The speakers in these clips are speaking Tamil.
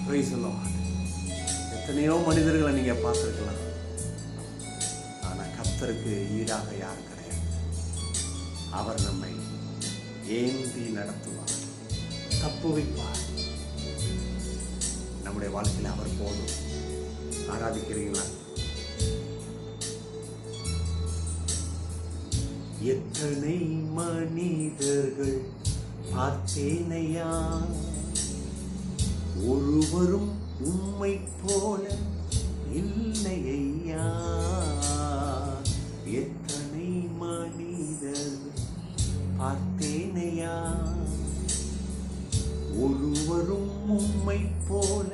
Praise the Lord. எத்தனையோ மனிதர்களை நீங்க பார்த்திருக்கலாம், ஆனா கர்த்தருக்கு ஈடாக யாரும் கிடையாது. அவர் நம்மை ஏந்தி நடத்துவார், தப்புவிப்பார். நம்முடைய வாழ்க்கையில் அவர் போதும். ஆராதிக்கிறீங்களா? எத்தனை மனிதர்கள் பார்த்தேனையா, ஒருவரும் உம்மை போல இல்லையா. எத்தனை மனிதர்கள் பார்த்தேனையா, ஒருவரும் உம்மை போல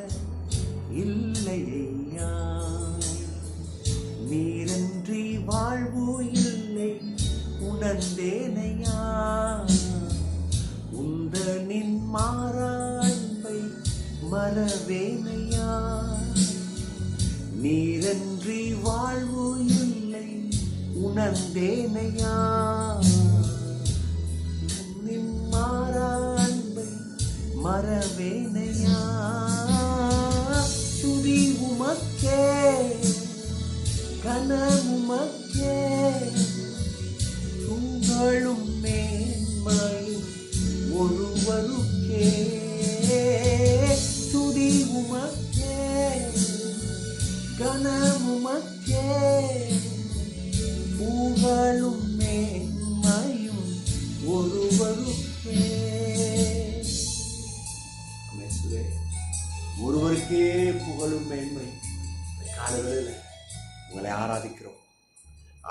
இல்லையா. நீரன்றி வாழ்வு இல்லை உணர்ந்தேனையா, உந்தனின் மாறாண்பை மறவேனையா. நீரன்றி வாழ்வு இல்லை உணர்ந்தேனையா, நின் மாறாண்பை மறவேனையா. துதி உமக்கே, கனமுமக்கே, புகழும் மேன்மையும் ஒருவருக்கே. துதி உமக்கே, கனமுமக்கே, புகழும் மேன்மையும் ஒருவருக்கே. ஒருவருக்கே புகழும் மேன்மை. காலையில் உங்களை ஆராதிக்கிறோம்.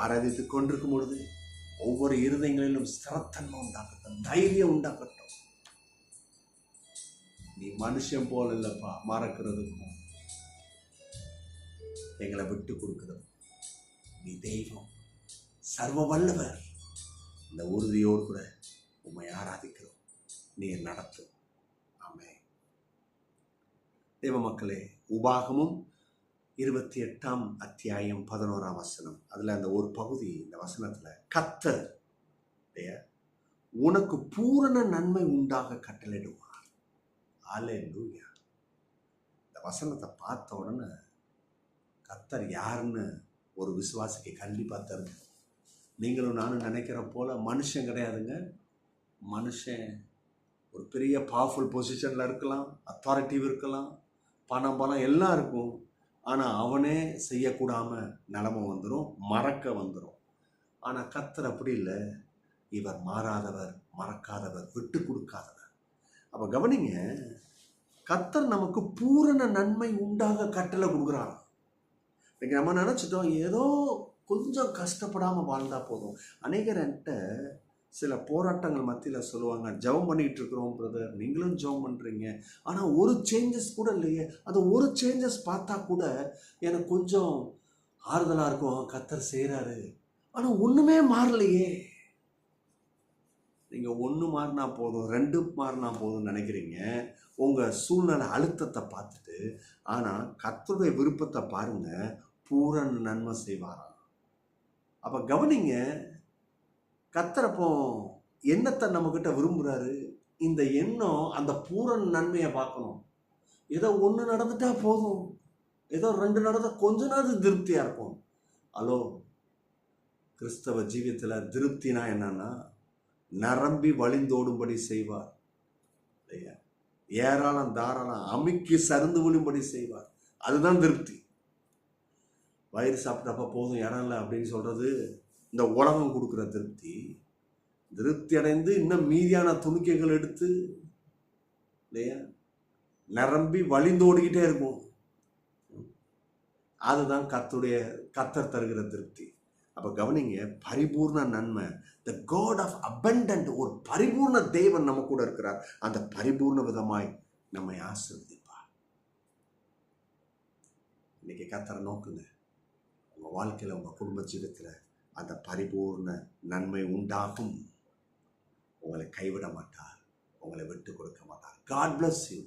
ஆராதித்துக் கொண்டிருக்கும் பொழுது ஒவ்வொரு இருதயங்களிலும் ஸ்திரத்தன்மை உண்டாக்கட்டும், தைரியம் உண்டாக்கட்டும். நீ மனுஷன் போல இல்லப்பா, மறக்கிறதுக்கும் எங்களை விட்டு கொடுக்கிறது. நீ தெய்வம், சர்வ வல்லவர். இந்த உறுதியோடு கூட உம்மை ஆராதிக்கிறோம். நீர் நடத்தும். ஆமென். தேவ மக்களே, உபாகமும் 28ஆம் அத்தியாயம் 11ஆம் வசனம், அதுல அந்த ஒரு பகுதி, இந்த வசனத்துல கர்த்தர் உனக்கு பூரண நன்மை உண்டாக கட்டளையிடுவார். அல்லேலூயா. இந்த வசனத்தை பார்த்த உடனே கர்த்தர் யாருன்னு ஒரு விசுவாசிக்கு கண்டிப்பா தெரியும். நீங்களும் நானும் நினைக்கிற போல மனுஷன் கிடையாதுங்க. மனுஷன் ஒரு பெரிய பவர்ஃபுல் பொசிஷன்ல இருக்கலாம், அத்தாரிட்டிவ் இருக்கலாம், பணம் எல்லாம் இருக்கும். ஆனால் அவனே செய்யக்கூடாம நிலைமை வந்துடும், மறக்க வந்துடும். ஆனால் கர்த்தர் அப்படி இல்லை. இவர் மாறாதவர், மறக்காதவர், விட்டு கொடுக்காதவர். அப்போ கவனிங்க, கர்த்தர் நமக்கு பூரண நன்மை உண்டாக கட்டளை கொடுக்குறாராம். இன்னைக்கு நம்ம நினச்சிட்டோம் ஏதோ கொஞ்சம் கஷ்டப்படாமல் வாழ்ந்தா போதும். அநேகர் என்கிட்ட சில போராட்டங்கள் மத்தியில் சொல்லுவாங்க, ஜெபம் பண்ணிகிட்டு இருக்கிறோம் பிரதர், நீங்களும் ஜெபம் பண்ணுறீங்க, ஆனால் ஒரு சேஞ்சஸ் கூட இல்லையே. அது ஒரு சேஞ்சஸ் பார்த்தா கூட எனக்கு கொஞ்சம் ஆறுதலாக இருக்கும், கர்த்தர் செய்கிறாரு. ஆனால் ஒன்றுமே மாறலையே. நீங்கள் ஒன்று மாறினா போதும், 2 மாறினா போதும்னு நினைக்கிறீங்க உங்கள் சூழ்நிலை அழுத்தத்தை பார்த்துட்டு. ஆனால் கர்த்தருடைய விருப்பத்தை பாருங்கள், பூரண நன்மை செய்வாராம். அப்போ கவனிங்க, கர்த்தர் அப்போ எண்ணத்தை நம்மக்கிட்ட விரும்புகிறாரு. இந்த எண்ணம் அந்த பூரண நன்மையை பார்க்கணும். ஏதோ 1 நடந்துட்டா போதும், ஏதோ 2 நடந்தால் கொஞ்ச நேரம் திருப்தியாக இருக்கும். ஹலோ, கிறிஸ்தவ ஜீவியத்தில் திருப்தினா என்னன்னா, நரம்பி வழிந்தோடும்படி செய்வார் இல்லையா, ஏராளம் தாராளம் அமுக்கி சருந்து விழும்படி செய்வார். அதுதான் திருப்தி. வயிறு சாப்பிட்டப்ப போதும், இடம் இல்லை அப்படின்னு சொல்றது இந்த உலகம் கொடுக்குற திருப்தி. திருப்தி அடைந்து இன்னும் மீதியான துணிக்கைகள் எடுத்து இல்லையா நிரம்பி வழிந்தோடிக்கிட்டே இருக்கும். அதுதான் கர்த்தர் தருகிற திருப்தி. அப்ப கவனிங்க, பரிபூர்ண நன்மை, த காட் ஆஃப் அபண்டன்ட், ஒரு பரிபூர்ண தேவன் நம்ம கூட இருக்கிறார். அந்த பரிபூர்ண விதமாய் நம்மை ஆசீர்வதிப்பார். இன்னைக்கு கர்த்தரை நோக்குங்க. உங்க வாழ்க்கையில, உங்க குடும்ப ஜீவிதத்துல அந்த பரிபூர்ண நன்மை உண்டாகும். உங்களை கைவிட மாட்டார், உங்களை விட்டு கொடுக்க மாட்டார். God bless you.